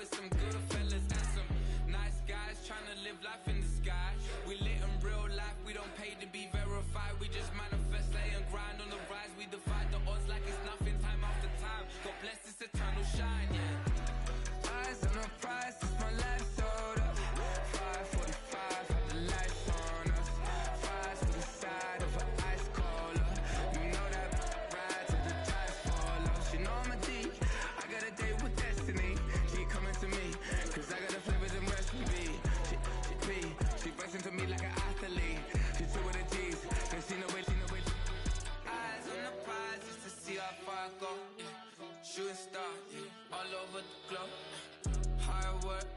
with some good fellas and some nice guys trying to live life in the sky. We lit in real life, we don't pay to be verified. We just manifest, lay and grind on the rise. We defy the odds like it's nothing, time after time. God bless this eternal shine, yeah. Eyes on the prize, it's my life sold up. 5:45, have the lights on us. Fries to the side of an ice cola. You know that ride till the tires fall off. She know I'm a D, I got a date with destiny. She coming to me, cause I got the flavors and recipe. She breaks into me like an athlete. She two with the G's, cause she know it. Eyes on the prize just to see how far I go, yeah. Shooting star, yeah. All over the globe. Hard work,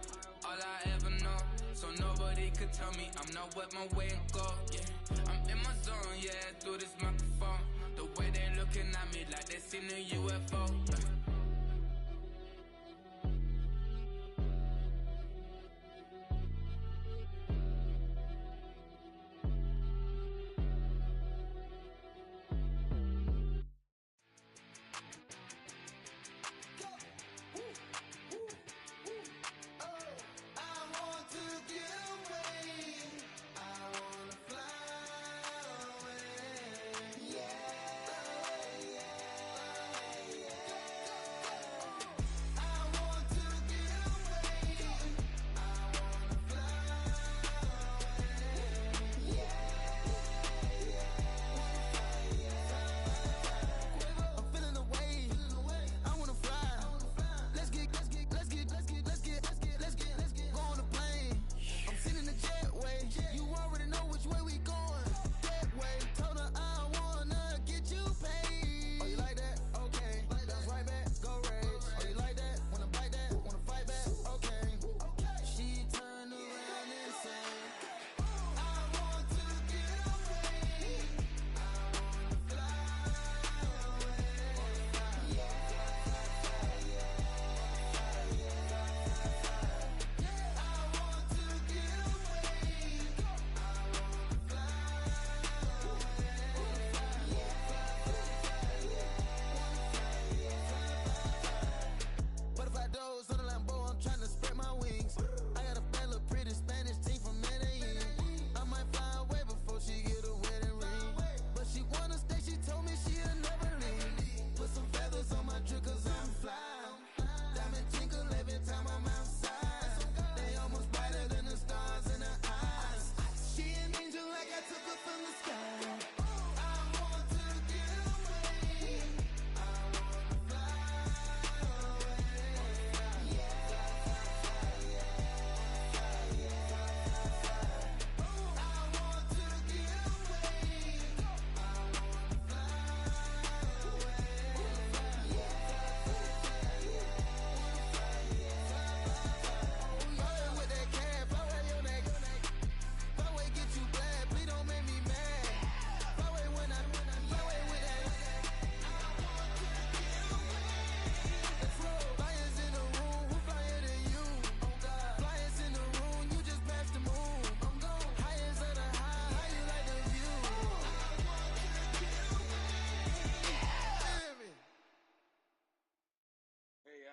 all I ever know. So nobody could tell me I'm not wet my way and go, yeah. I'm in my zone, yeah, through this microphone. The way they looking at me like they seen a UFO,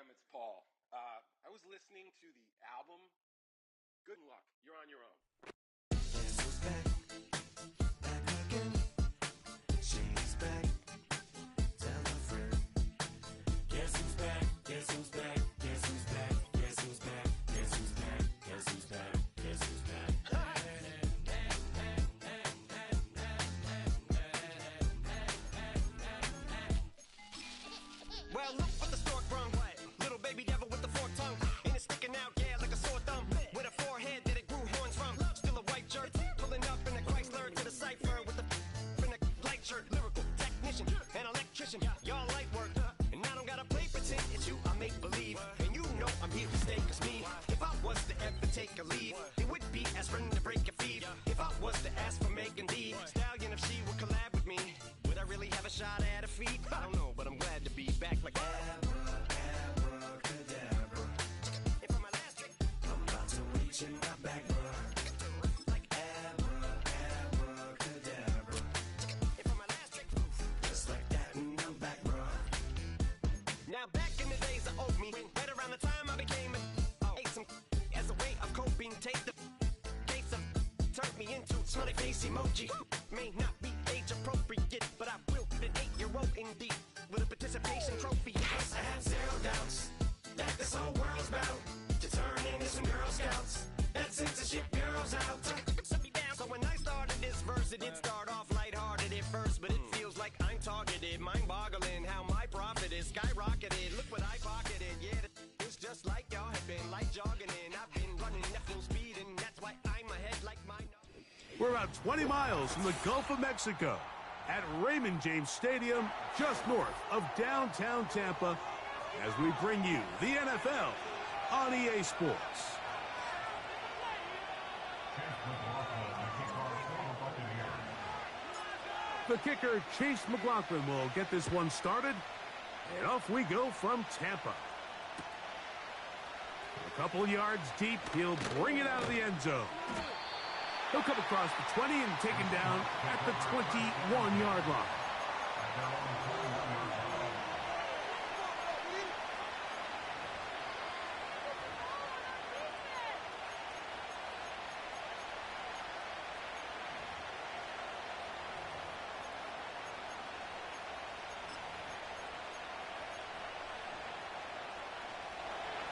It's Paul. I was listening to the album. Good luck. You're on your own. Guess who's back? Back again. She's back. Tell a friend. Guess who's back? Guess who's back? Guess who's back? Guess who's back? Guess who's back? Guess who's back? Guess who's back? Well, look what the stork brung. Little baby devil with the forked tongue. And it's sticking out, yeah, like a sore thumb. With a forehead that it grew horns from. Still a white shirt, pulling up in a Chrysler to the cipher with the in a light shirt. Lyrical technician, an electrician, y'all light work. And I don't gotta play pretend, it's you I make believe. And you know I'm here to stay, cause me, if I was to ever take a leave, it would be aspirin to break a feed. If I was to ask for Megan D Stallion, if she would collab with me, would I really have a shot at her feet? I don't know, but I'm glad to be back like that. green tape. The gates of turned me into smiley face emoji. May not be age appropriate, but I will be an 8-year-old indeed with a participation trophy. Yes, I have 0 doubts that this whole world's bound to turn into some Girl Scouts. That censorship bureau's out. So when I started this verse, it did start off lighthearted at first, but it feels like I'm targeted. Mind-boggling how my profit is skyrocketed. Look what I pocketed. Yeah, it's just like y'all have been like jogging in. I've been running at full speed, and that's why I'm ahead like mine. We're about 20 miles from the Gulf of Mexico at Raymond James Stadium, just north of downtown Tampa, as we bring you the NFL on EA Sports. The kicker, Chase McLaughlin, will get this one started, and off we go from Tampa. A couple yards deep, he'll bring it out of the end zone. He'll come across the 20 and taken down at the 21-yard line.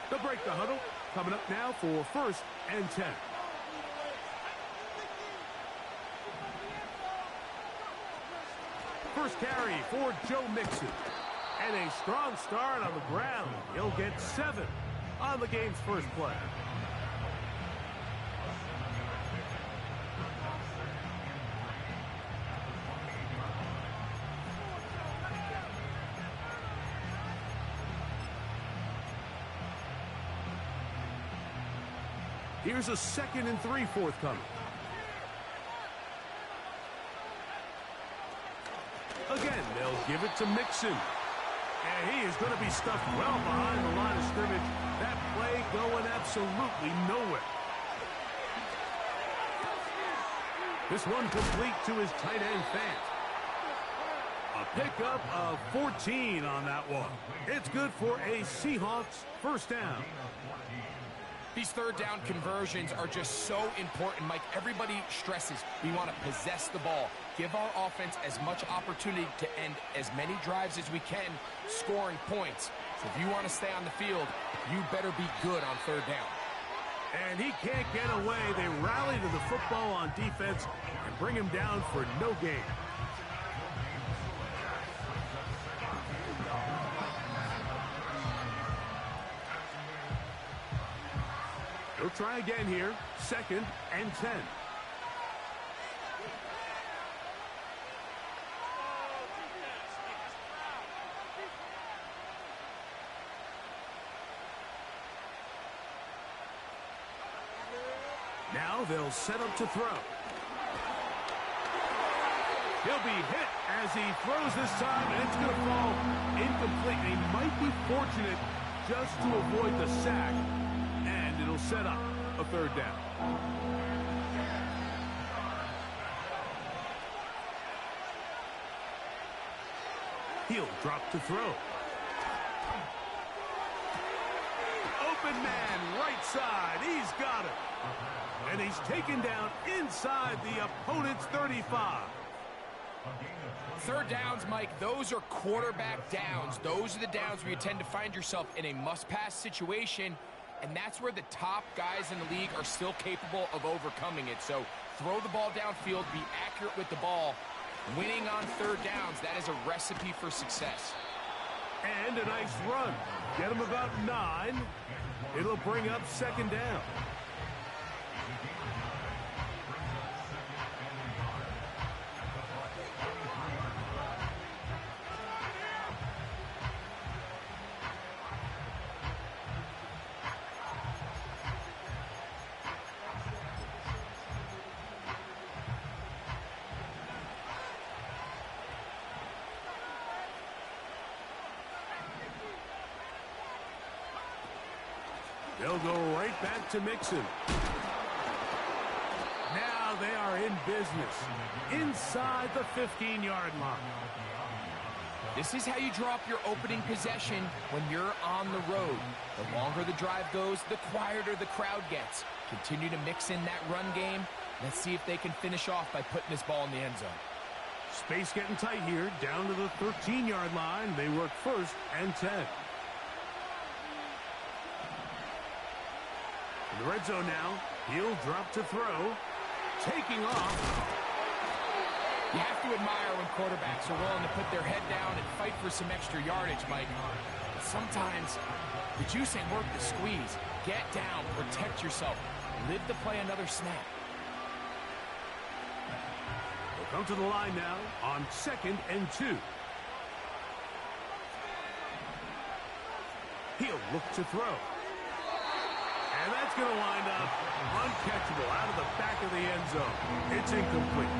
They'll break the huddle. Coming up now for 1st and 10. First carry for Joe Mixon. And a strong start on the ground. He'll get 7 on the game's first play. Here's a 2nd and 3 forthcoming. Again, they'll give it to Mixon. And he is going to be stuffed well behind the line of scrimmage. That play going absolutely nowhere. This one complete to his tight end, Fant. A pickup of 14 on that one. It's good for a Seahawks first down. These third down conversions are just so important, Mike. Everybody stresses we want to possess the ball, give our offense as much opportunity to end as many drives as we can, scoring points. So if you want to stay on the field, you better be good on third down. And he can't get away. They rally to the football on defense and bring him down for no gain. We'll try again here. 2nd and 10. Now they'll set up to throw. He'll be hit as he throws this time, and it's going to fall incomplete. He might be fortunate just to avoid the sack. And it'll set up a third down. He'll drop to throw. Open man, right side. He's got it. And he's taken down inside the opponent's 35. Third downs, Mike, those are quarterback downs. Those are the downs where you tend to find yourself in a must-pass situation. And that's where the top guys in the league are still capable of overcoming it. So throw the ball downfield, be accurate with the ball. Winning on third downs, that is a recipe for success. And a nice run. Get him about 9. It'll bring up 2nd down. They'll go right back to Mixon. Now they are in business inside the 15-yard line. This is how you draw up your opening possession when you're on the road. The longer the drive goes, the quieter the crowd gets. Continue to mix in that run game. Let's see if they can finish off by putting this ball in the end zone. Space getting tight here, down to the 13-yard line. They work 1st and 10. In the red zone now, he'll drop to throw. Taking off. You have to admire when quarterbacks are willing to put their head down and fight for some extra yardage, Mike. But sometimes the juice ain't worth the squeeze. Get down, protect yourself, live to play another snap. They'll come to the line now on 2nd and 2. He'll look to throw. And that's going to wind up uncatchable out of the back of the end zone. It's incomplete.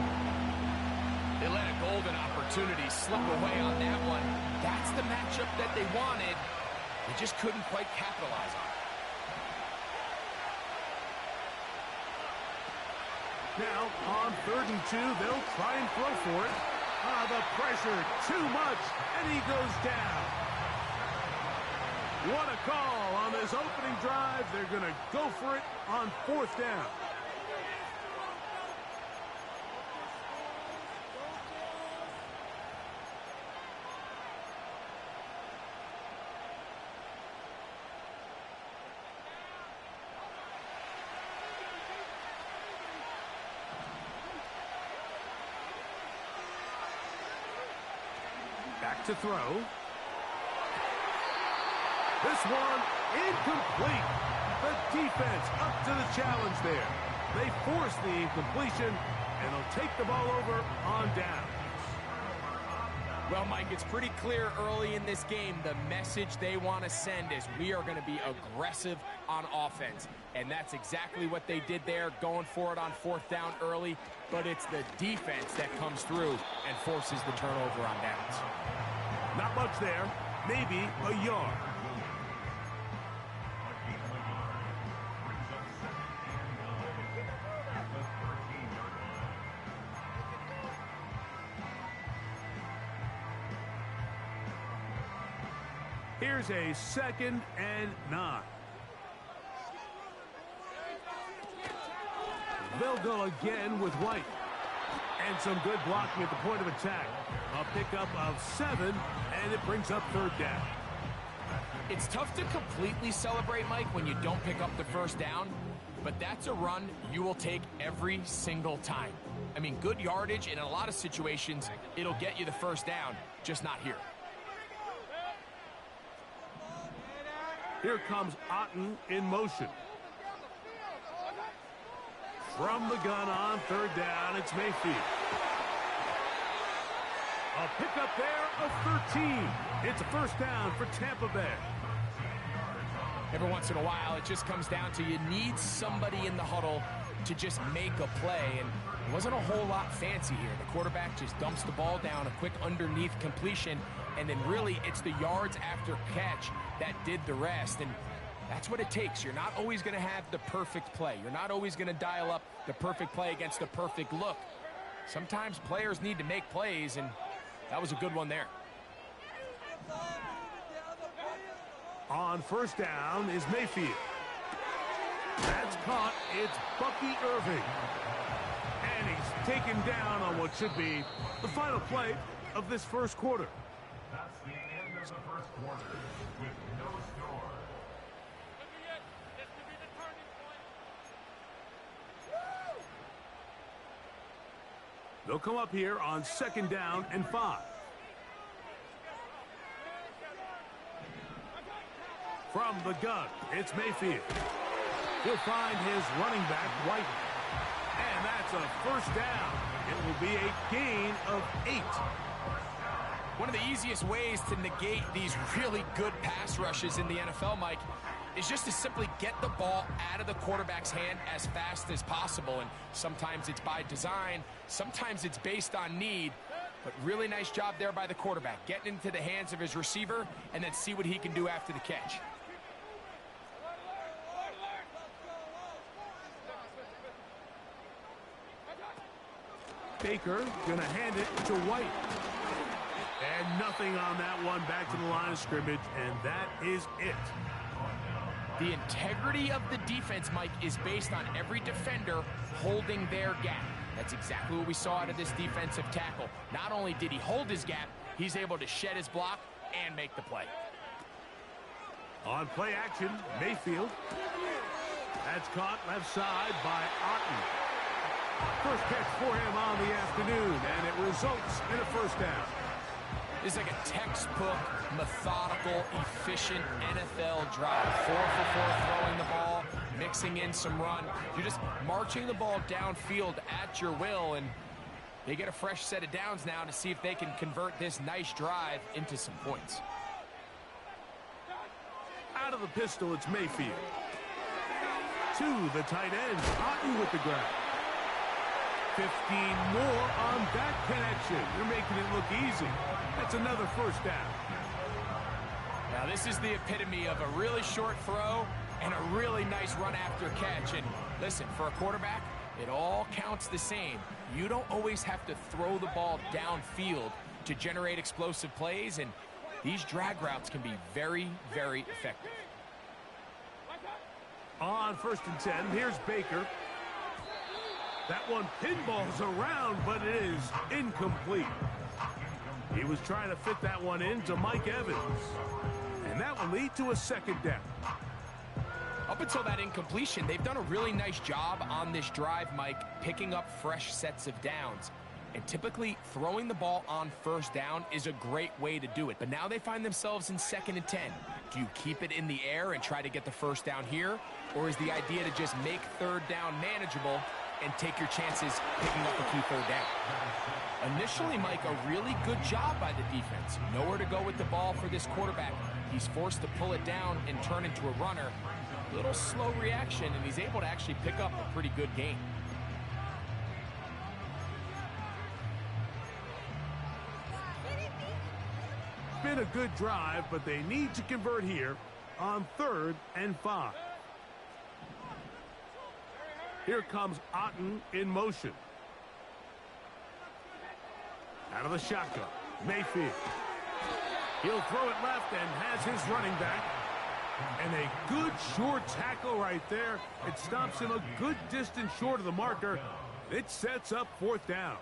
They let a golden opportunity slip away on that one. That's the matchup that they wanted. They just couldn't quite capitalize on it. Now, on 3rd and 2, they'll try and throw for it. The pressure, too much, and he goes down. What a call on this opening drive. They're going to go for it on 4th down. Back to throw. This one incomplete. The defense up to the challenge there. They force the incompletion, and they'll take the ball over on down. Well, Mike, it's pretty clear early in this game the message they want to send is we are going to be aggressive on offense. And that's exactly what they did there, going for it on 4th down early. But it's the defense that comes through and forces the turnover on downs. Not much there. Maybe a yard. Here's a 2nd and 9. They'll go again with White. And some good blocking at the point of attack. A pickup of 7, and it brings up 3rd down. It's tough to completely celebrate, Mike, when you don't pick up the 1st down, but that's a run you will take every single time. I mean, good yardage, and in a lot of situations, it'll get you the 1st down, just not here. Here comes Otten in motion. From the gun on 3rd down, it's Mayfield. A pickup there of 13. It's a 1st down for Tampa Bay. Every once in a while, it just comes down to you need somebody in the huddle to just make a play, and it wasn't a whole lot fancy here. The quarterback just dumps the ball down, a quick underneath completion, and then really it's the yards after catch that did the rest, and that's what it takes. You're not always going to have the perfect play. You're not always going to dial up the perfect play against the perfect look. Sometimes players need to make plays, and that was a good one there. On 1st down is Mayfield. That's caught. It's Bucky Irving. And he's taken down on what should be the final play of this 1st quarter. That's the end of the 1st quarter with no score. They'll come up here on 2nd down and 5. From the gun, it's Mayfield. He'll find his running back, White. And that's a 1st down. It will be a gain of 8. One of the easiest ways to negate these really good pass rushes in the NFL, Mike, is just to simply get the ball out of the quarterback's hand as fast as possible. And sometimes it's by design, sometimes it's based on need. But really nice job there by the quarterback, getting into the hands of his receiver and then see what he can do after the catch. Baker gonna hand it to White. And nothing on that one. Back to the line of scrimmage, and that is it. The integrity of the defense, Mike, is based on every defender holding their gap. That's exactly what we saw out of this defensive tackle. Not only did he hold his gap, he's able to shed his block and make the play. On play action, Mayfield. That's caught left side by Otten. First catch for him on the afternoon, and it results in a first down. This is like a textbook, methodical, efficient NFL drive. 4 for 4 throwing the ball, mixing in some run. You're just marching the ball downfield at your will, and they get a fresh set of downs now to see if they can convert this nice drive into some points. Out of the pistol, it's Mayfield. To the tight end, Otten with the grab. 15 more on that connection. You're making it look easy. That's another first down. Now this is the epitome of a really short throw and a really nice run after catch. And listen, for a quarterback, it all counts the same. You don't always have to throw the ball downfield to generate explosive plays, and these drag routes can be very, very effective. On 1st and 10, here's Baker. That one pinballs around, but it is incomplete. He was trying to fit that one into Mike Evans. And that will lead to a second down. Up until that incompletion, they've done a really nice job on this drive, Mike, picking up fresh sets of downs. And typically, throwing the ball on first down is a great way to do it. But now they find themselves in 2nd and 10. Do you keep it in the air and try to get the first down here? Or is the idea to just make 3rd down manageable and take your chances picking up a key 3rd down? Initially, Mike, a really good job by the defense. Nowhere to go with the ball for this quarterback. He's forced to pull it down and turn into a runner. A little slow reaction, and he's able to actually pick up a pretty good gain. Been a good drive, but they need to convert here on 3rd and 5. Here comes Otten in motion. Out of the shotgun, Mayfield. He'll throw it left and has his running back. And a good short tackle right there. It stops him a good distance short of the marker. It sets up 4th down.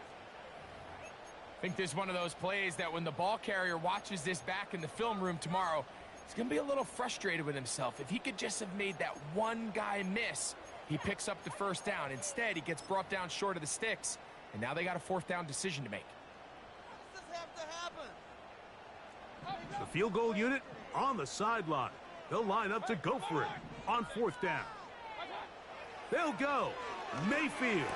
I think this is one of those plays that when the ball carrier watches this back in the film room tomorrow, he's going to be a little frustrated with himself. If he could just have made that one guy miss, he picks up the first down. Instead, he gets brought down short of the sticks, and now they got a 4th down decision to make. Does this have to happen? The field goal unit on the sideline. They'll line up to go for it on 4th down. They'll go. Mayfield.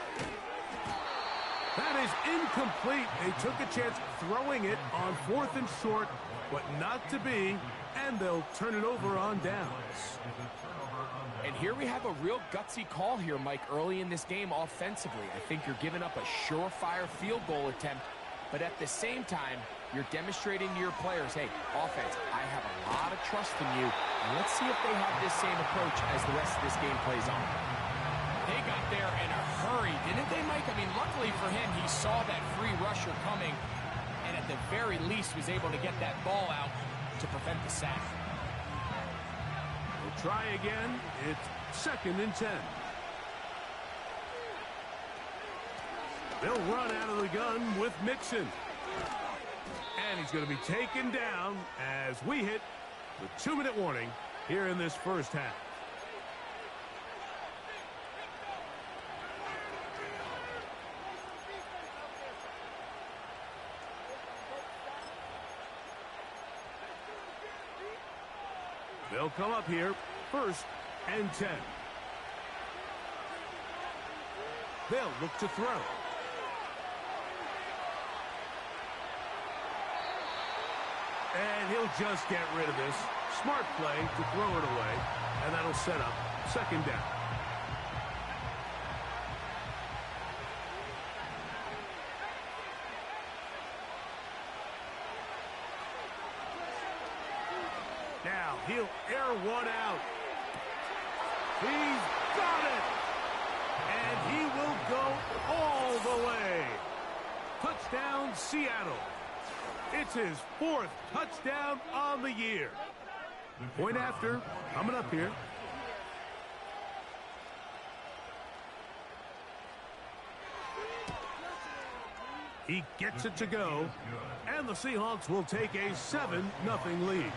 That is incomplete. They took a chance throwing it on 4th and short, but not to be, and they'll turn it over on downs. And here we have a real gutsy call here, Mike, early in this game offensively. I think you're giving up a surefire field goal attempt, but at the same time, you're demonstrating to your players, hey, offense, I have a lot of trust in you, and let's see if they have this same approach as the rest of this game plays on. They got there in a hurry, didn't they, Mike? I mean, luckily for him, he saw that free rusher coming, and at the very least was able to get that ball out to prevent the sack. We'll try again. It's 2nd and 10. They'll run out of the gun with Mixon. And he's going to be taken down as we hit the 2-minute warning here in this first half. They'll come up here, 1st and 10. They'll look to throw. And he'll just get rid of this. Smart play to throw it away, and that'll set up 2nd down. Now he'll air one out. He's got it! And he will go all the way. Touchdown, Seattle. It's his 4th touchdown on the year. Point after, coming up here. He gets it to go, and the Seahawks will take a 7-0 lead.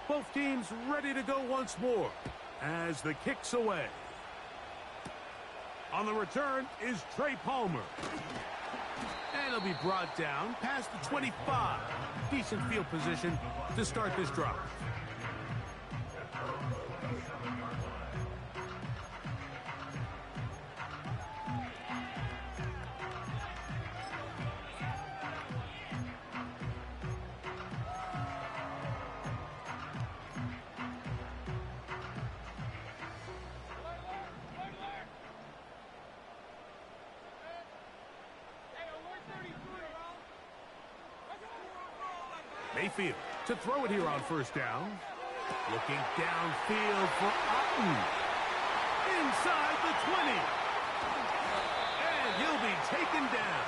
Both teams ready to go once more as the kick's away. On the return is Trey Palmer. And he'll be brought down past the 25. Decent field position to start this drive. Mayfield to throw it here on first down. Looking downfield for Otten. Inside the 20. And he'll be taken down.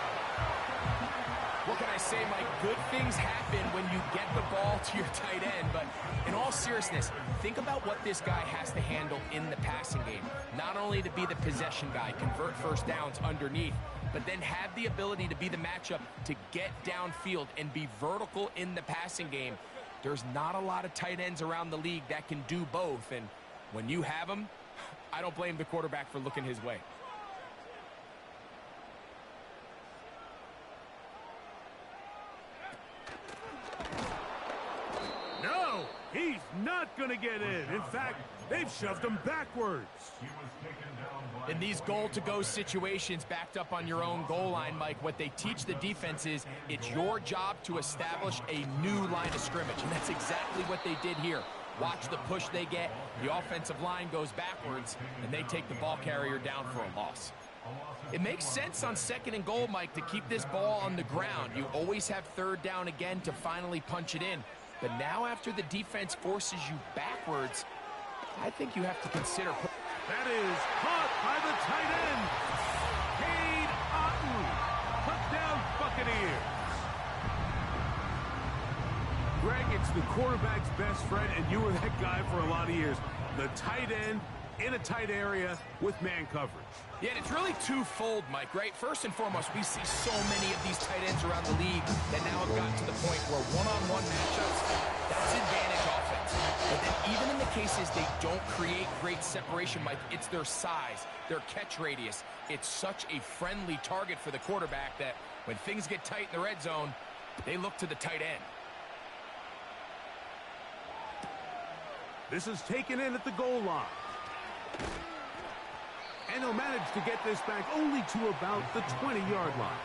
What can I say, Mike? Good things happen when you get the ball to your tight end. But in all seriousness, think about what this guy has to handle in the passing game. Not only to be the possession guy, convert first downs underneath, but then have the ability to be the matchup to get downfield and be vertical in the passing game. There's not a lot of tight ends around the league that can do both, and when you have them, I don't blame the quarterback for looking his way. No, he's not going to get in. In fact, they've shoved him backwards. In these goal-to-go situations backed up on your own goal line, Mike, what they teach the defense is it's your job to establish a new line of scrimmage, and that's exactly what they did here. Watch the push they get. The offensive line goes backwards, and they take the ball carrier down for a loss. It makes sense on 2nd and goal, Mike, to keep this ball on the ground. You always have 3rd down again to finally punch it in. But now after the defense forces you backwards, I think you have to consider... That is caught by the tight end. Cade Otten. Touchdown Buccaneers. Greg, it's the quarterback's best friend, and you were that guy for a lot of years. The tight end in a tight area with man coverage. Yeah, and it's really twofold, Mike, right? First and foremost, we see so many of these tight ends around the league that now have gotten to the point where one-on-one matchups, that's advantage offense. But then even in the cases they don't create great separation, Mike, it's their size, their catch radius. It's such a friendly target for the quarterback that when things get tight in the red zone, they look to the tight end. This is taken in at the goal line. And he'll manage to get this back only to about the 20-yard line.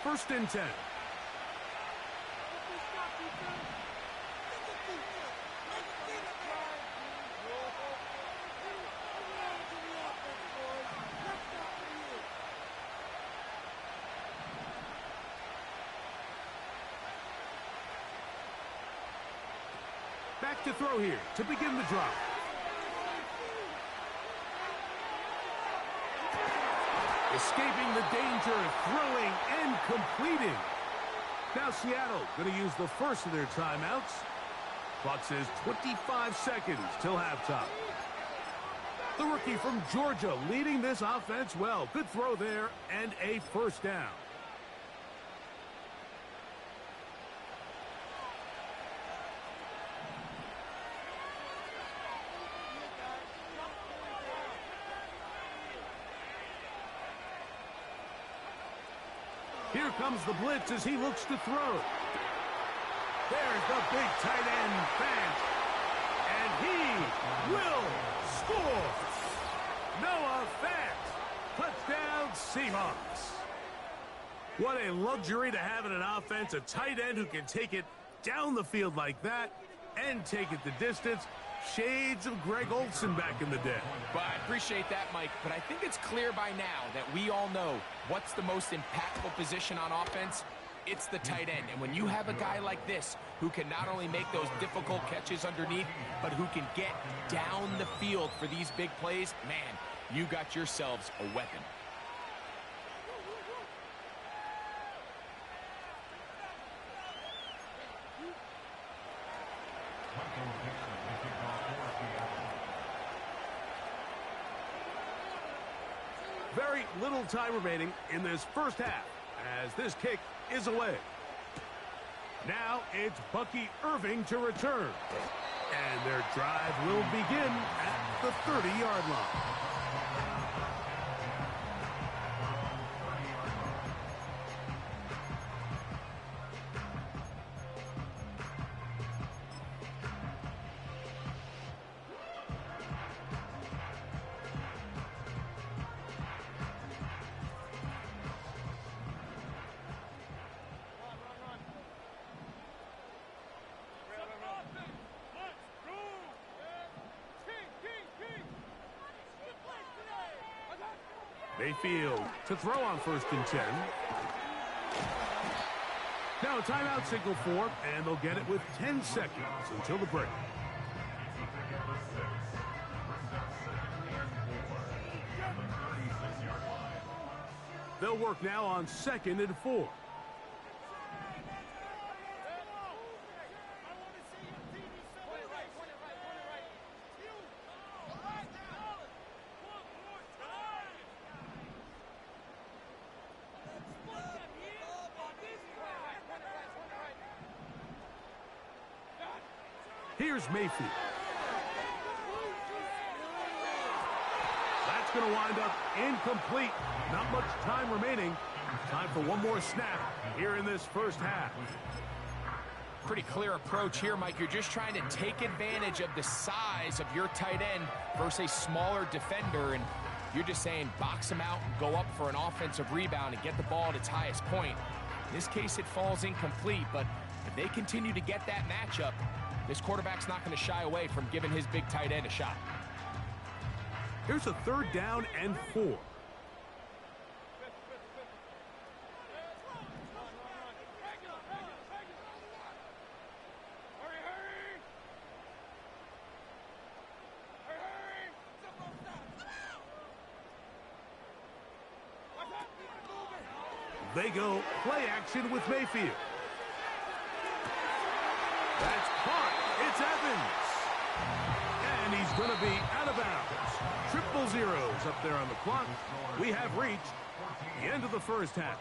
First and 10. Back to throw here to begin the drive. Escaping the danger, throwing and completing. Now Seattle going to use the first of their timeouts. Clock says 25 seconds till halftime. The rookie from Georgia leading this offense well. Good throw there and a first down. Here comes the blitz as he looks to throw. There's the big tight end, Fant. And he will score. Noah Fant. Touchdown, Seahawks. What a luxury to have in an offense, a tight end who can take it down the field like that and take it the distance. Shades of Greg Olsen back in the day. But I appreciate that, Mike, but I think it's clear by now that we all know what's the most impactful position on offense. It's the tight end. And when you have a guy like this who can not only make those difficult catches underneath, but who can get down the field for these big plays, man, you got yourselves a weapon. Very little time remaining in this first half as this kick is away. Now it's Bucky Irving to return. And their drive will begin at the 30-yard line. Mayfield to throw on 1st and 10. Now a timeout signal for, and they'll get it with 10 seconds until the break. They'll work now on 2nd and 4. Here's Mayfield. That's going to wind up incomplete. Not much time remaining. Time for one more snap here in this first half. Pretty clear approach here, Mike. You're just trying to take advantage of the size of your tight end versus a smaller defender, and you're just saying box him out and go up for an offensive rebound and get the ball at its highest point. In this case, it falls incomplete, but if they continue to get that matchup, this quarterback's not going to shy away from giving his big tight end a shot. Here's a 3rd down and 4. They go play action with Mayfield. That's caught. It's Evans. And he's going to be out of bounds. Triple zeros up there on the clock. We have reached the end of the first half.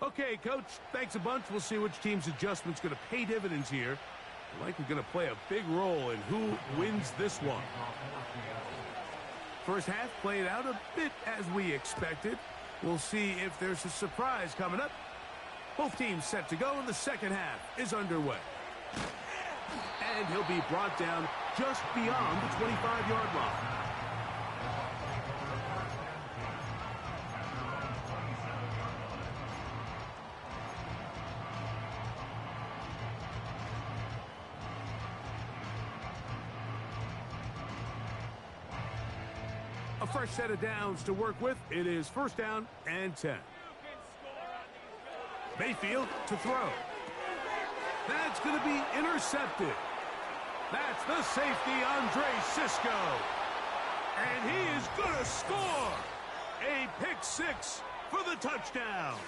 Okay, Coach, thanks a bunch. We'll see which team's adjustment's going to pay dividends here. Likely going to play a big role in who wins this one. First half played out a bit as we expected. We'll see if there's a surprise coming up. Both teams set to go, and the second half is underway. And he'll be brought down just beyond the 25-yard line. A fresh set of downs to work with. It is 1st down and 10. Mayfield to throw. That's going to be intercepted. That's the safety, Andre Cisco. And he is going to score. A pick 6 for the touchdown.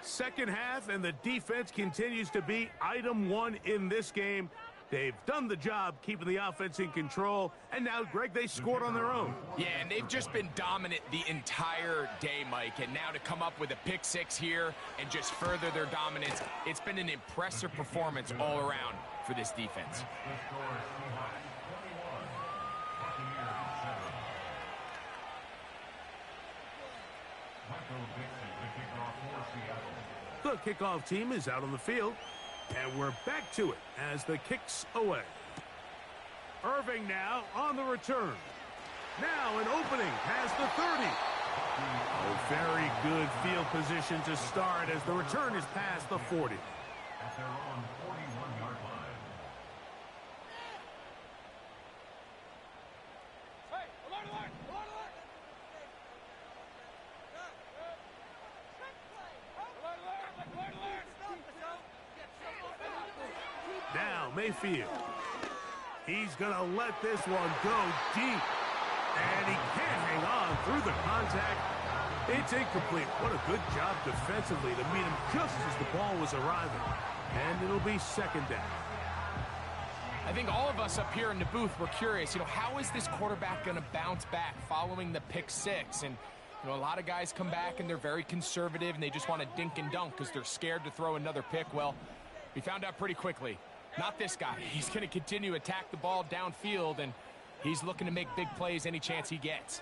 Second half, and the defense continues to be item 1 in this game. They've done the job keeping the offense in control, and now, Greg, they scored on their own. Yeah, and they've just been dominant the entire day, Mike, and now to come up with a pick 6 here and just further their dominance, it's been an impressive performance all around for this defense. The kickoff team is out on the field, and we're back to it as the kick's away. Irving now on the return. Now an opening past the 30. A very good field position to start as the return is past the 40. At their own 41-yard line. Now Mayfield. He's going to let this one go deep. And he can't hang on through the contact. It's incomplete. What a good job defensively to meet him just as the ball was arriving. And it'll be second down. I think all of us up here in the booth were curious, how is this quarterback going to bounce back following the pick six? And, a lot of guys come back and they're very conservative and they just want to dink and dunk because they're scared to throw another pick. Well, we found out pretty quickly. Not this guy. He's going to continue to attack the ball downfield, and he's looking to make big plays any chance he gets.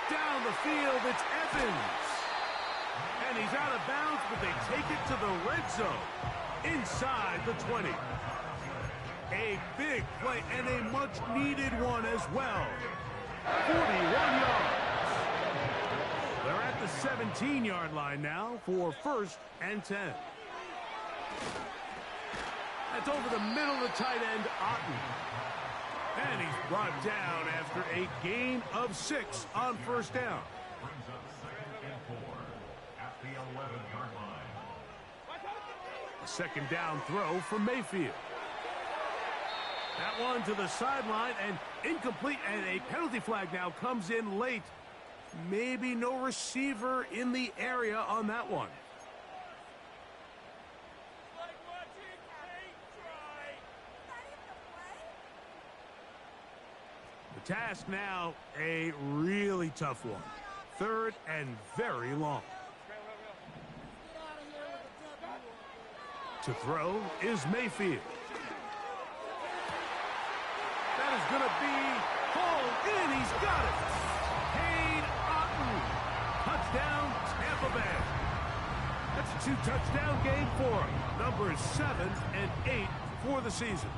Down the field, it's Evans. And he's out of bounds, but they take it to the red zone. Inside the 20. A big play and a much-needed one as well. 41 yards. They're at the 17-yard line now for 1st and 10. That's over the middle of the tight end, Otten. And he's brought down after a gain of 6 on 1st down. Brings up 2nd and 4 at the 11-yard line. A 2nd down throw from Mayfield. That one to the sideline and incomplete, and a penalty flag now comes in late. Maybe no receiver in the area on that one. The task now, a really tough one. 3rd and very long. To throw is Mayfield. That is going to be hauled in. He's got it. Cade Otten. Touchdown, Tampa Bay. That's a 2-touchdown game for him. Numbers 7 and 8 for the season.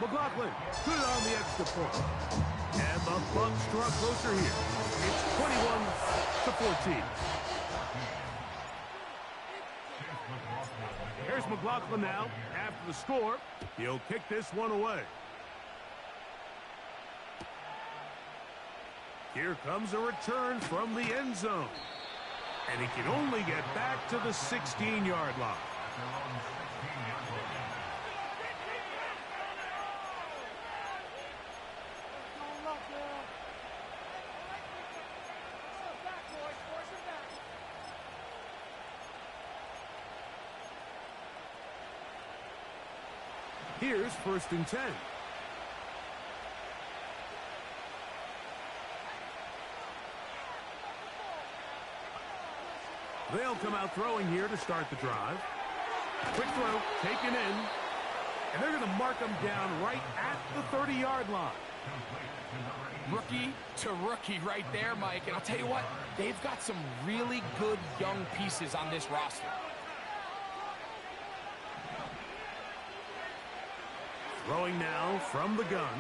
McLaughlin, good on the extra point. And the Bucs draw closer here. It's 21-14. Here's McLaughlin now. After the score, he'll kick this one away. Here comes a return from the end zone. And he can only get back to the 16-yard line. Here's 1st and 10. They'll come out throwing here to start the drive. Quick throw, taken in. And they're going to mark him down right at the 30-yard line. Rookie to rookie right there, Mike. And I'll tell you what, they've got some really good young pieces on this roster. Throwing now from the gun.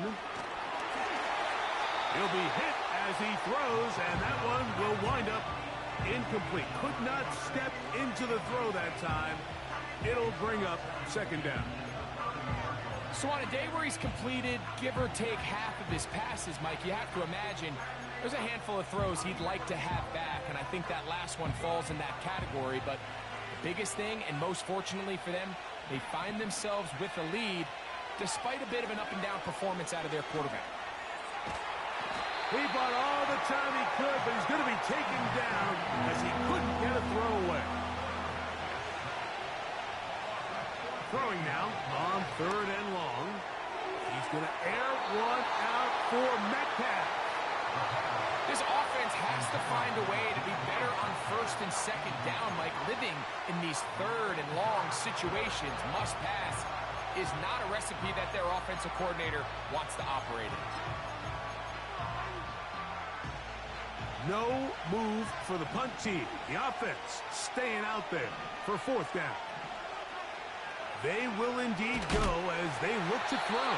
He'll be hit as he throws, and that one will wind up incomplete. Could not step into the throw that time. It'll bring up 2nd down. So on a day where he's completed, give or take half of his passes, Mike, you have to imagine there's a handful of throws he'd like to have back, and I think that last one falls in that category. But the biggest thing, and most fortunately for them, they find themselves with a lead despite a bit of an up-and-down performance out of their quarterback. He bought all the time he could, but he's going to be taken down as he couldn't get a throw away. Throwing now on 3rd and long. He's going to air one out for Metcalf. This offense has to find a way to be better on 1st and 2nd down, Mike. Living in these 3rd and long situations, must pass. is not a recipe that their offensive coordinator wants to operate in. No move for the punt team. The offense staying out there for fourth down. They will indeed go as they look to throw.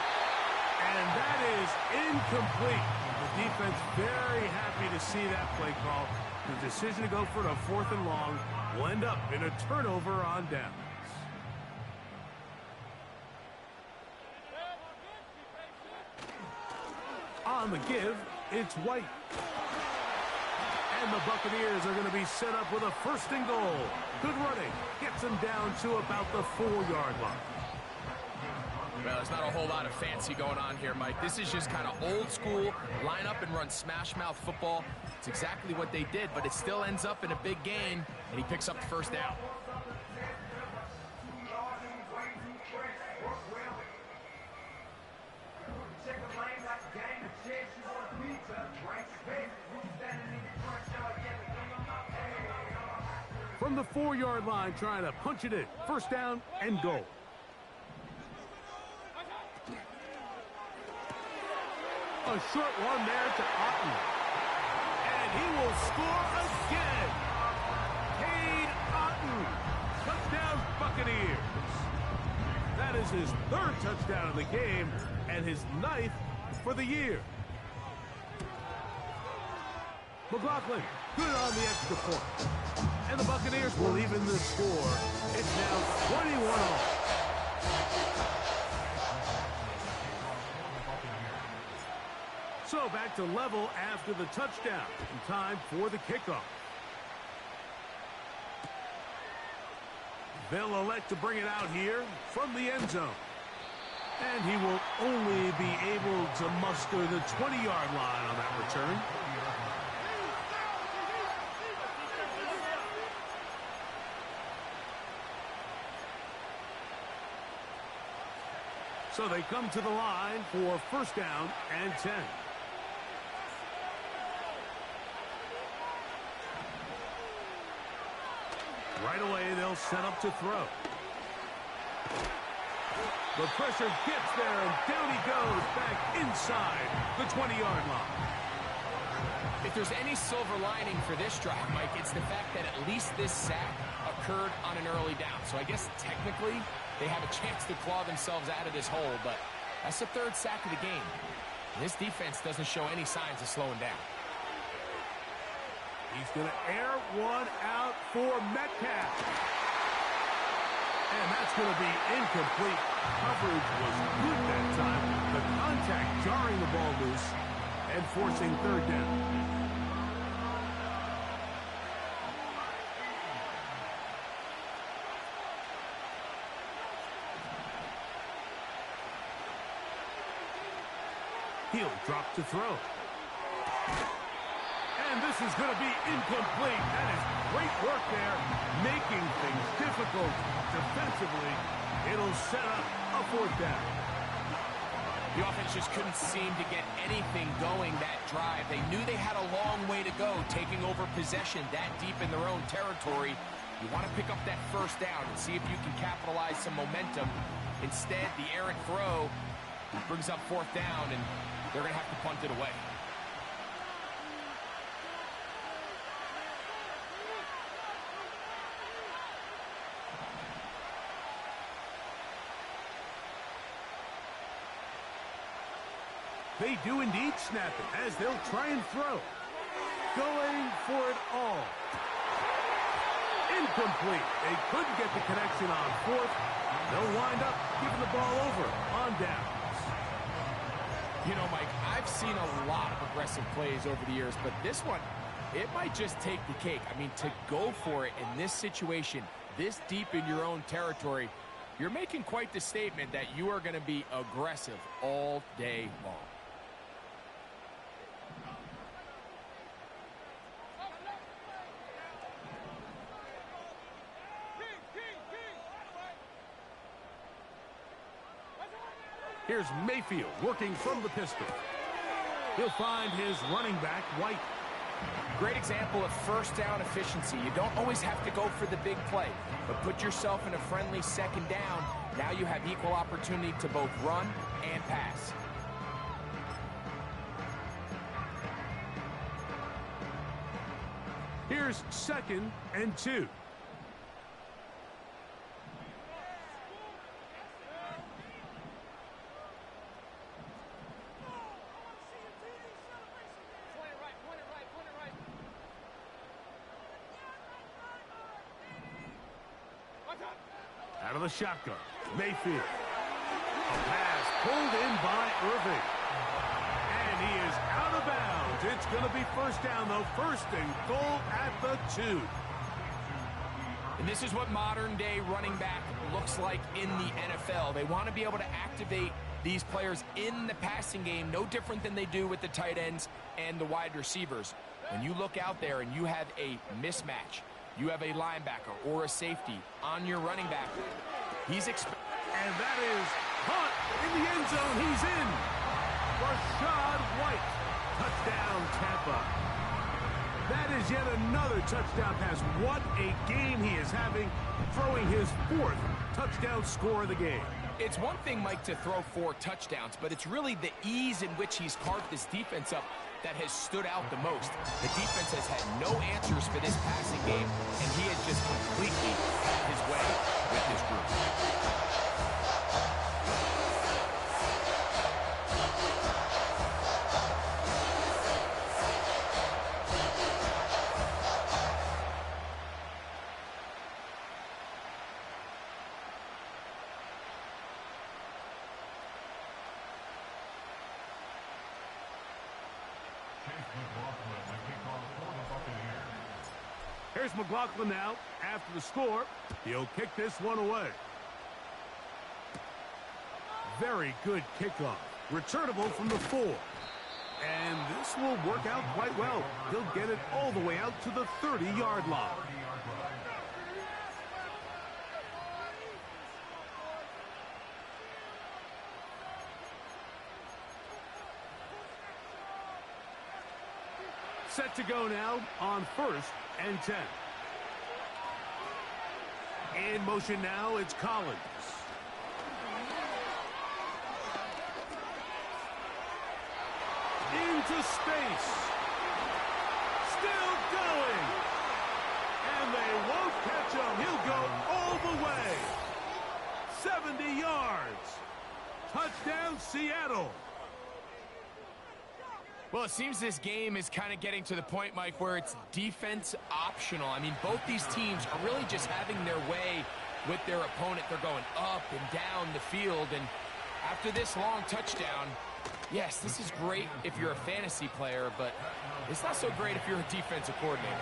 And that is incomplete. The defense very happy to see that play call. The decision to go for it on 4th and long will end up in a turnover on downs. On the give, it's White. And the Buccaneers are going to be set up with a 1st and goal. Good running. Gets them down to about the 4-yard line. Well, there's not a whole lot of fancy going on here, Mike. This is just kind of old school, line up and run smash mouth football. It's exactly what they did, but it still ends up in a big gain, and he picks up the 1st down. From the 4-yard line, trying to punch it in. 1st down and goal. A short one there to Otten. And he will score again. Cade Otten. Touchdown Buccaneers. That is his 3rd touchdown of the game and his 9th for the year. McLaughlin, good on the extra point. And the Buccaneers will even the score. It's now 21-all. So back to level after the touchdown. And time for the kickoff. They'll elect to bring it out here from the end zone. And he will only be able to muster the 20-yard line on that return. So they come to the line for 1st down and 10. Right away, they'll set up to throw. The pressure gets there, and down he goes back inside the 20-yard line. If there's any silver lining for this drive, Mike, it's the fact that at least this sack occurred on an early down. So I guess technically they have a chance to claw themselves out of this hole, but that's the 3rd sack of the game. And this defense doesn't show any signs of slowing down. He's going to air one out for Metcalf. And that's going to be incomplete. Coverage was good that time. The contact jarring the ball loose and forcing 3rd down. He'll drop to throw. And this is going to be incomplete. That is great work there, making things difficult defensively. It'll set up a 4th down. The offense just couldn't seem to get anything going that drive. They knew they had a long way to go, taking over possession that deep in their own territory. You want to pick up that 1st down and see if you can capitalize some momentum. Instead, the errant throw brings up 4th down, and they're going to have to punt it away. They do indeed snap it as they'll try and throw. Going for it all. Incomplete. They couldn't get the connection on 4th. They'll wind up giving the ball over on downs. You know, Mike, I've seen a lot of aggressive plays over the years, but this one, it might just take the cake. I mean, to go for it in this situation, this deep in your own territory, you're making quite the statement that you are going to be aggressive all day long. Here's Mayfield working from the pistol. He'll find his running back, White. Great example of first down efficiency. You don't always have to go for the big play, but put yourself in a friendly second down. Now you have equal opportunity to both run and pass. Here's 2nd and 2. Out of the shotgun, Mayfield. A pass pulled in by Irving. And he is out of bounds. It's going to be first down, though. First and goal at the 2. And this is what modern-day running back looks like in the NFL. They want to be able to activate these players in the passing game, no different than they do with the tight ends and the wide receivers. When you look out there and you have a mismatch, you have a linebacker or a safety on your running back, and that is caught in the end zone. He's in. Rashad White. Touchdown, Tampa. That is yet another touchdown pass. What a game he is having, throwing his 4th touchdown score of the game. It's one thing, Mike, to throw 4 touchdowns, but it's really the ease in which he's carved this defense up that has stood out the most. The defense has had no answers for this passing game, and he has just completely had his way with this group. Here's McLaughlin now. After the score, he'll kick this one away. Very good kickoff. Returnable from the 4. And this will work out quite well. He'll get it all the way out to the 30-yard line. Set to go now on 1st and 10. In motion now, it's Collins. Into space. Still going. And they won't catch him. He'll go all the way. 70 yards. Touchdown, Seattle. Well, it seems this game is kind of getting to the point, Mike, where it's defense optional. I mean, both these teams are really just having their way with their opponent. They're going up and down the field, and after this long touchdown, yes, this is great if you're a fantasy player, but it's not so great if you're a defensive coordinator.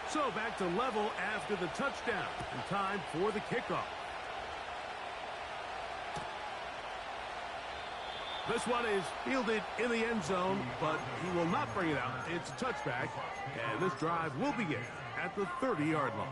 So back to level after the touchdown, and time for the kickoff. This one is fielded in the end zone, but he will not bring it out. It's a touchback, and this drive will begin at the 30-yard line.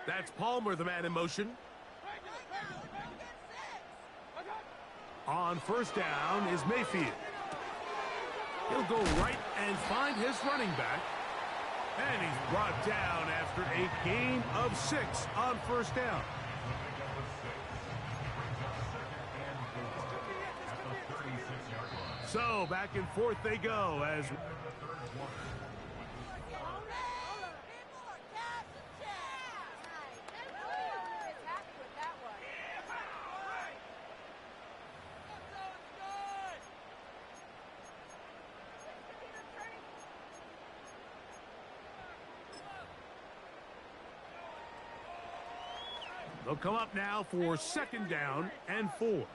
That's Palmer, the man in motion. On first down is Mayfield. He'll go right and find his running back. And he's brought down after a gain of 6 on first down. So back and forth they go as... They'll come up now for second down and 4.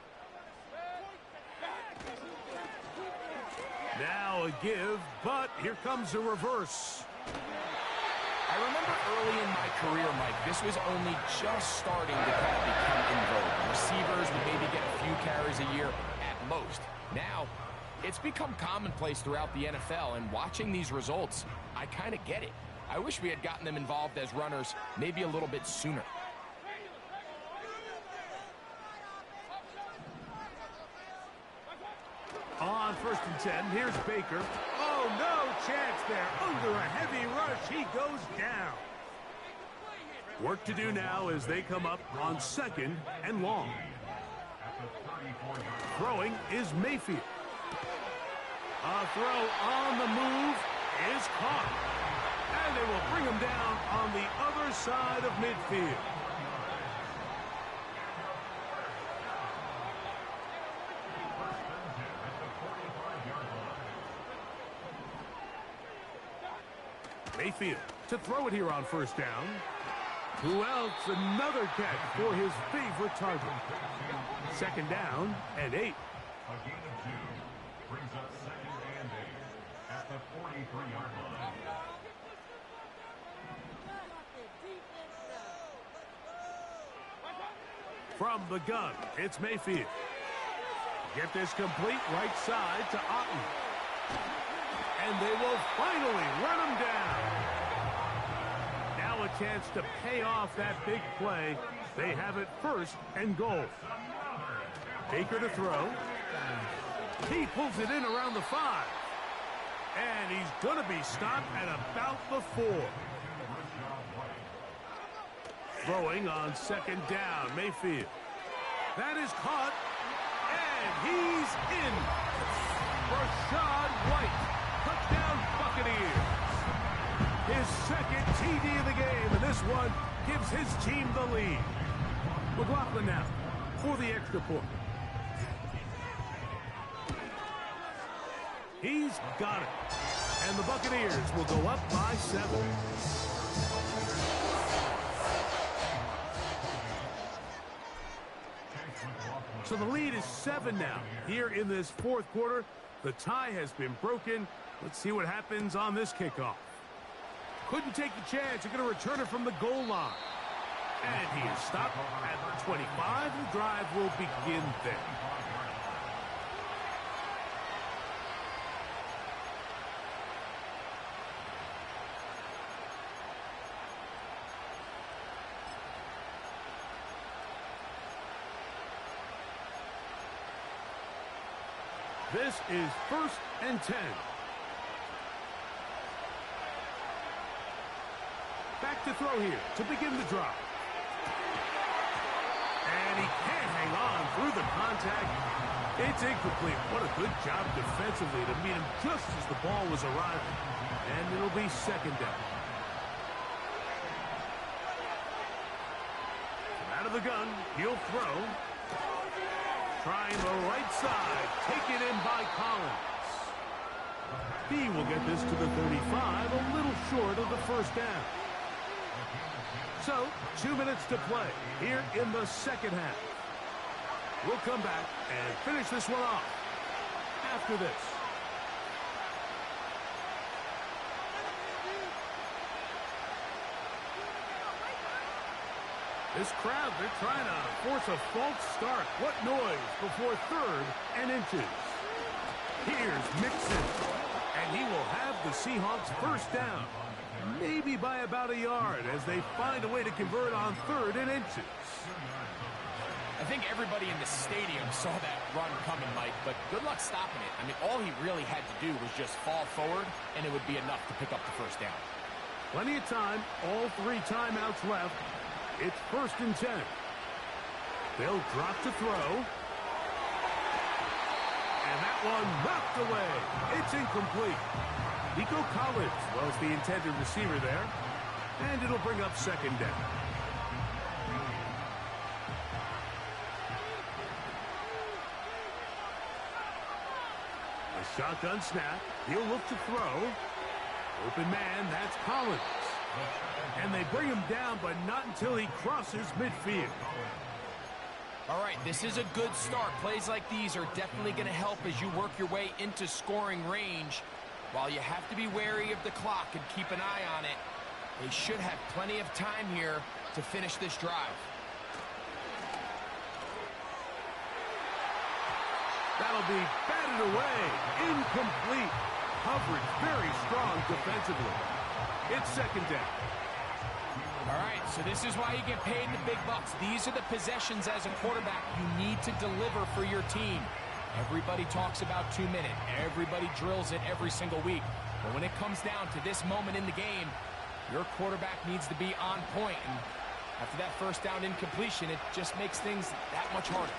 Now a give, but here comes a reverse. I remember early in my career, Mike, this was only just starting to kind of become in vogue. Receivers would maybe get a few carries a year at most. Now, it's become commonplace throughout the NFL, and watching these results, I kind of get it. I wish we had gotten them involved as runners maybe a little bit sooner. On 1st and 10, here's Baker. Oh, no chance there. Under a heavy rush, he goes down. Work to do now as they come up on 2nd and long. Throwing is Mayfield. A throw on the move is caught. And they will bring him down on the other side of midfield. Mayfield to throw it here on 1st down. Who else? Another catch for his favorite target. 2nd down and 8. A gain of 2 brings up 2nd and 8 at the 43-yard line. From the gun, it's Mayfield. Get this complete right side to Otten. And they will finally run him down. Now a chance to pay off that big play. They have it 1st and goal. Baker to throw. He pulls it in around the 5. And he's going to be stopped at about the 4. Throwing on 2nd down, Mayfield. That is caught. And he's in. Rashad White. Touchdown Buccaneers. His 2nd TD of the game, and this one gives his team the lead. McLaughlin now for the extra point. He's got it. And the Buccaneers will go up by 7. So the lead is 7 now. Here in this 4th quarter, the tie has been broken. Let's see what happens on this kickoff. Couldn't take the chance. They're going to return it from the goal line. And he is stopped at the 25. The drive will begin there. This is 1st and 10. Back to throw here to begin the drive. And he can't hang on through the contact. It's incomplete. What a good job defensively to meet him just as the ball was arriving. And it'll be 2nd down. Out of the gun, he'll throw. Trying the right side. Taken in by Collins. He will get this to the 35, a little short of the 1st down. So, 2 minutes to play here in the 2nd half. We'll come back and finish this one off after this. This crowd, they're trying to force a false start. What noise before 3rd and inches. Here's Mixon, and he will have the Seahawks 1st down. Maybe by about a yard as they find a way to convert on 3rd and inches. I think everybody in the stadium saw that run coming, Mike, but good luck stopping it. I mean, all he really had to do was just fall forward, and it would be enough to pick up the 1st down. Plenty of time, all 3 timeouts left. It's 1st and 10. They'll drop to throw. And that one knocked away. It's incomplete. Nico Collins was the intended receiver there. And it'll bring up 2nd down. A shotgun snap. He'll look to throw. Open man, that's Collins. And they bring him down, but not until he crosses midfield. All right, this is a good start. Plays like these are definitely going to help as you work your way into scoring range. While you have to be wary of the clock and keep an eye on it, they should have plenty of time here to finish this drive. That'll be batted away. Incomplete. Coverage very strong defensively. It's second down. All right, so this is why you get paid the big bucks. These are the possessions as a quarterback you need to deliver for your team. Everybody talks about 2 minutes. Everybody drills it every single week. But when it comes down to this moment in the game, your quarterback needs to be on point. And after that first down incompletion, it just makes things that much harder.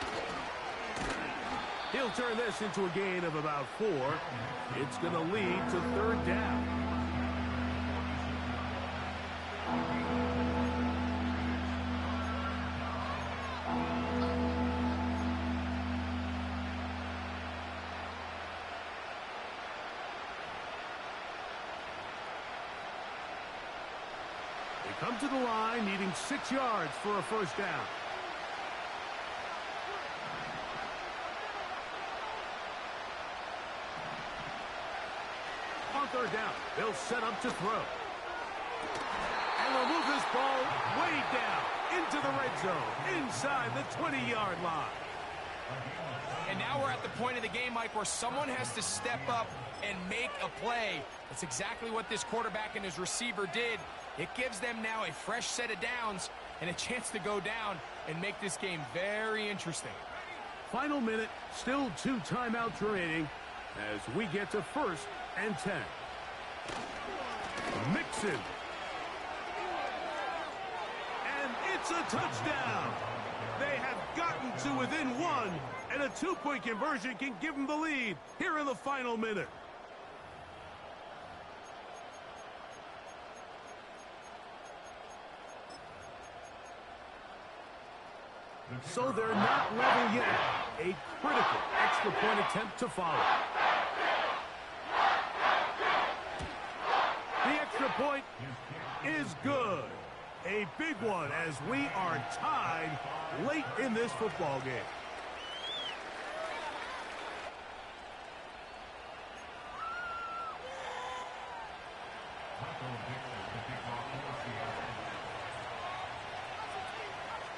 He'll turn this into a gain of about 4. It's going to lead to third down. They come to the line needing 6 yards for a first down. On third down, they'll set up to throw. And they'll move this ball way down into the red zone, inside the 20-yard line. And now we're at the point of the game, Mike, where someone has to step up and make a play. That's exactly what this quarterback and his receiver did. It gives them now a fresh set of downs and a chance to go down and make this game very interesting. Final minute, still 2 timeouts remaining as we get to first and 10. Mixon. And it's a touchdown. They have gotten to within 1, and a 2-point conversion can give them the lead here in the final minute. So they're not level yet. A critical extra point attempt to follow. The extra point is good. A big one as we are tied late in this football game.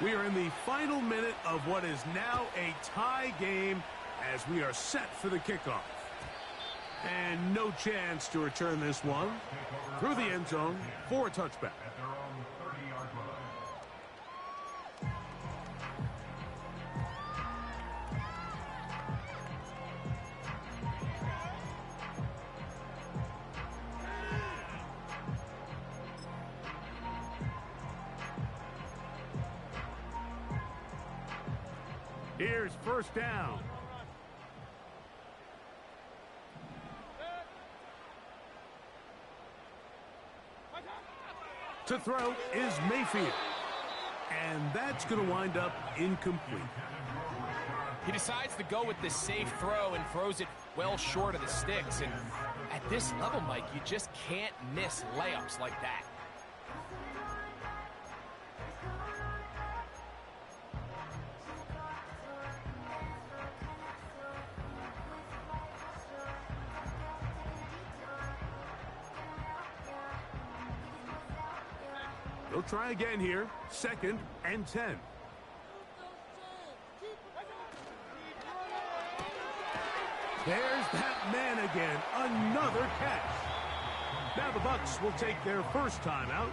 We are in the final minute of what is now a tie game as we are set for the kickoff. And no chance to return this one through the end zone for a touchback. At their own 30-yard line. Here's first down. To throw is Mayfield. And that's going to wind up incomplete. He decides to go with the safe throw and throws it well short of the sticks. And at this level, Mike, you just can't miss layups like that. They'll try again here. Second and 10. There's that man again. Another catch. Now the Bucs will take their first timeout.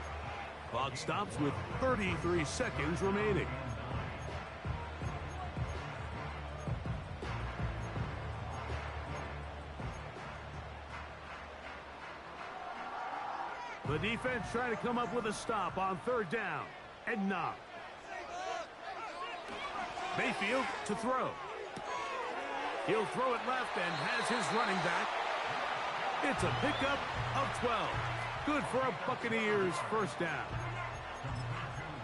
Clock stops with 33 seconds remaining. The defense trying to come up with a stop on third down. And not. Mayfield to throw. He'll throw it left and has his running back. It's a pickup of 12. Good for a Buccaneers first down.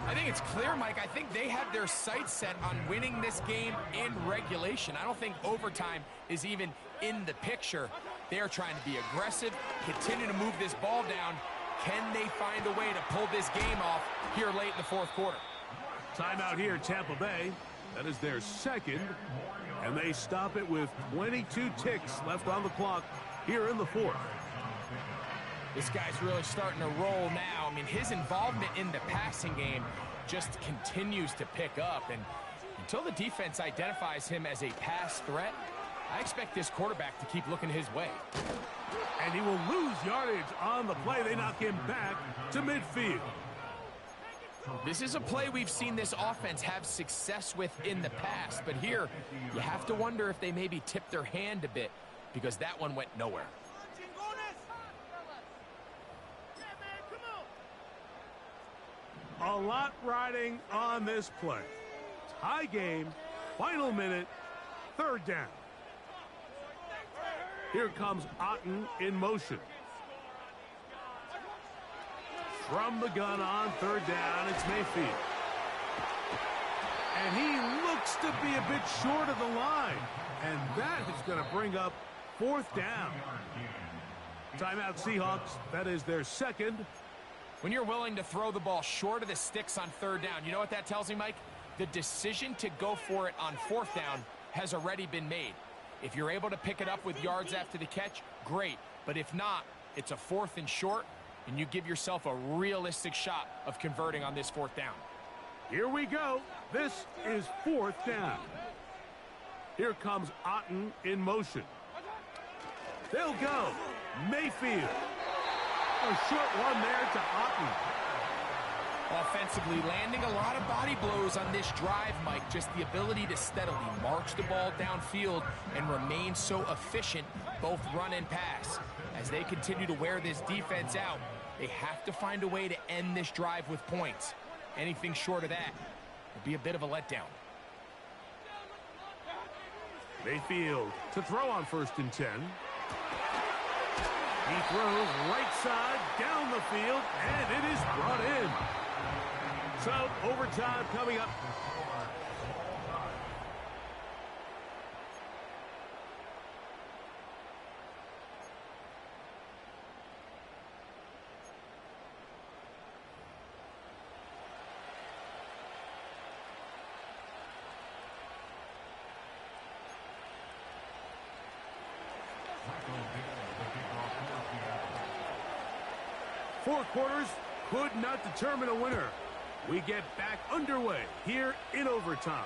I think it's clear, Mike. I think they have their sights set on winning this game in regulation. I don't think overtime is even in the picture. They're trying to be aggressive, continue to move this ball down. Can they find a way to pull this game off here late in the fourth quarter? Timeout here, Tampa Bay. That is their second, and they stop it with 22 ticks left on the clock here in the fourth. This guy's really starting to roll now. I mean, his involvement in the passing game just continues to pick up, and until the defense identifies him as a pass threat, I expect this quarterback to keep looking his way. And he will lose yardage on the play. They knock him back to midfield. This is a play we've seen this offense have success with in the past, but here you have to wonder if they maybe tipped their hand a bit, because that one went nowhere. A lot riding on this play. Tie game, final minute, third down. Here comes Otten in motion. From the gun on third down, it's Mayfield. And he looks to be a bit short of the line. And that is going to bring up fourth down. Timeout Seahawks. That is their second. When you're willing to throw the ball short of the sticks on third down, you know what that tells me, Mike? The decision to go for it on fourth down has already been made. If you're able to pick it up with yards after the catch, great. But if not, it's a fourth and short, and you give yourself a realistic shot of converting on this fourth down. Here we go. This is fourth down. Here comes Otten in motion. They'll go. Mayfield. A short one there to Otten. Offensively, landing a lot of body blows on this drive, Mike. Just the ability to steadily march the ball downfield and remain so efficient, both run and pass. As they continue to wear this defense out, they have to find a way to end this drive with points. Anything short of that would be a bit of a letdown. Mayfield to throw on 1st and 10. He throws right side down the field, and it is brought in. So, overtime coming up. Four quarters could not determine a winner. We get back underway here in overtime.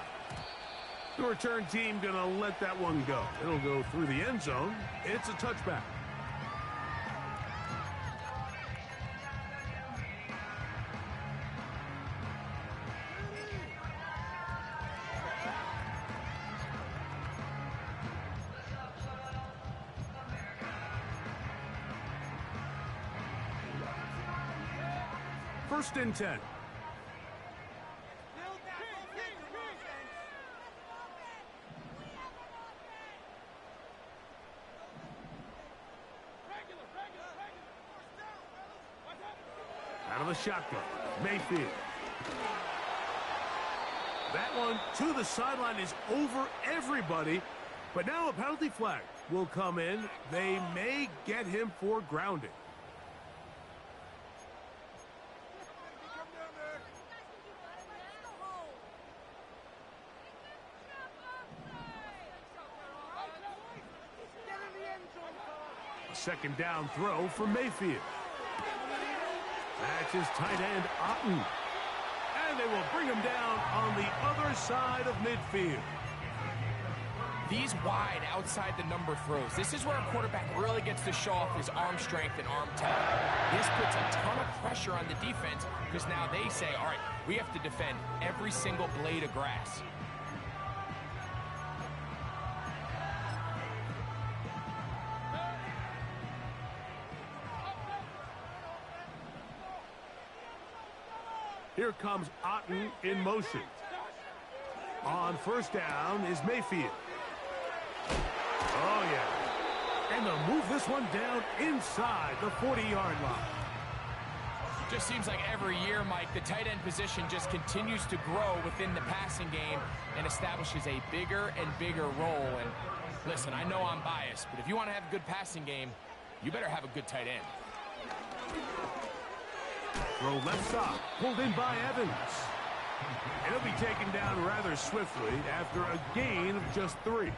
The return team going to let that one go. It'll go through the end zone. It's a touchback. First and 10. Out of the shotgun, Mayfield. That one to the sideline is over everybody, but now a penalty flag will come in. They may get him for grounding. Second down throw for Mayfield. That's his tight end, Otten. And they will bring him down on the other side of midfield. These wide outside the number throws. This is where a quarterback really gets to show off his arm strength and arm talent. This puts a ton of pressure on the defense because now they say, all right, we have to defend every single blade of grass. Here comes Otten in motion. On first down is Mayfield. Oh, yeah. And they'll move this one down inside the 40-yard line. Just seems like every year, Mike, the tight end position just continues to grow within the passing game and establishes a bigger and bigger role. And listen, I know I'm biased, but if you want to have a good passing game, you better have a good tight end. Throw left side, pulled in by Evans. And he'll be taken down rather swiftly after a gain of just 3.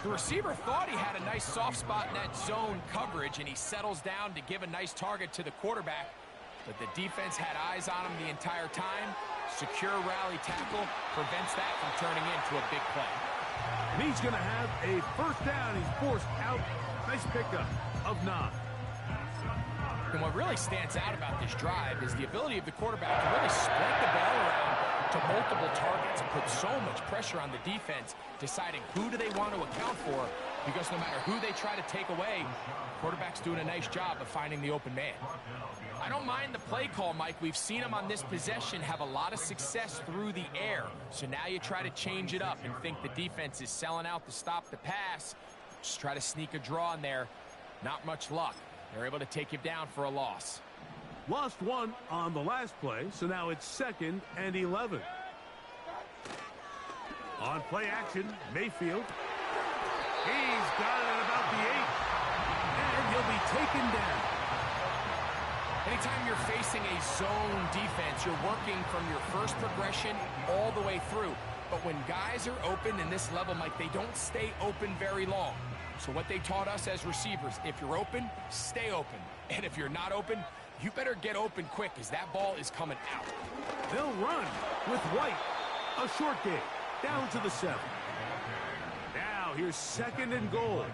The receiver thought he had a nice soft spot in that zone coverage, and he settles down to give a nice target to the quarterback. But the defense had eyes on him the entire time. Secure rally tackle prevents that from turning into a big play. And he's going to have a first down. He's forced out. Nice pickup of 9. And what really stands out about this drive is the ability of the quarterback to really spread the ball around to multiple targets and put so much pressure on the defense, deciding who do they want to account for, because no matter who they try to take away, the quarterback's doing a nice job of finding the open man. I don't mind the play call, Mike. We've seen him on this possession have a lot of success through the air. So now you try to change it up and think the defense is selling out to stop the pass. Just try to sneak a draw in there. Not much luck. They're able to take him down for a loss. Lost 1 on the last play, so now it's 2nd and 11. On play action, Mayfield. He's got it at about the 8. And he'll be taken down. Anytime you're facing a zone defense, you're working from your first progression all the way through. But when guys are open in this level, Mike, they don't stay open very long. So what they taught us as receivers, if you're open, stay open. And if you're not open, you better get open quick, as that ball is coming out. They'll run with White. A short game, down to the 7. Now here's 2nd and goal. A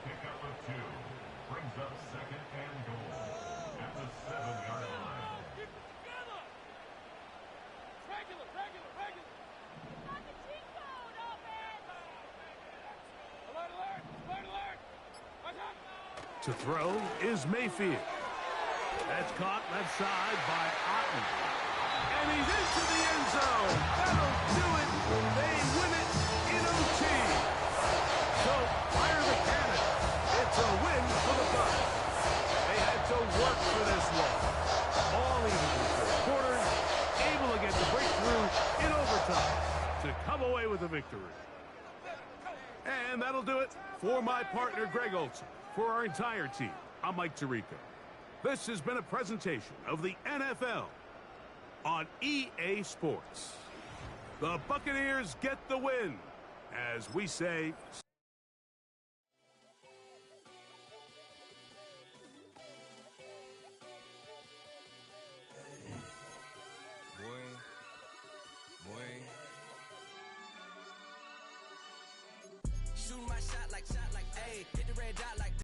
pickup of 2 brings up 2nd and goal at the 7-yard line. To throw is Mayfield. That's caught left side by Otten. And he's into the end zone. That'll do it. They win it in OT. So, fire the cannon. It's a win for the Bucs. They had to work for this one. All even in the 4 quarters, able to get the breakthrough in overtime to come away with a victory. And that'll do it for my partner, Greg Olson. For our entire team, I'm Mike Tirico. This has been a presentation of the NFL on EA Sports. The Buccaneers get the win, as we say... Shoot my shot like, ayy, hit the red dot like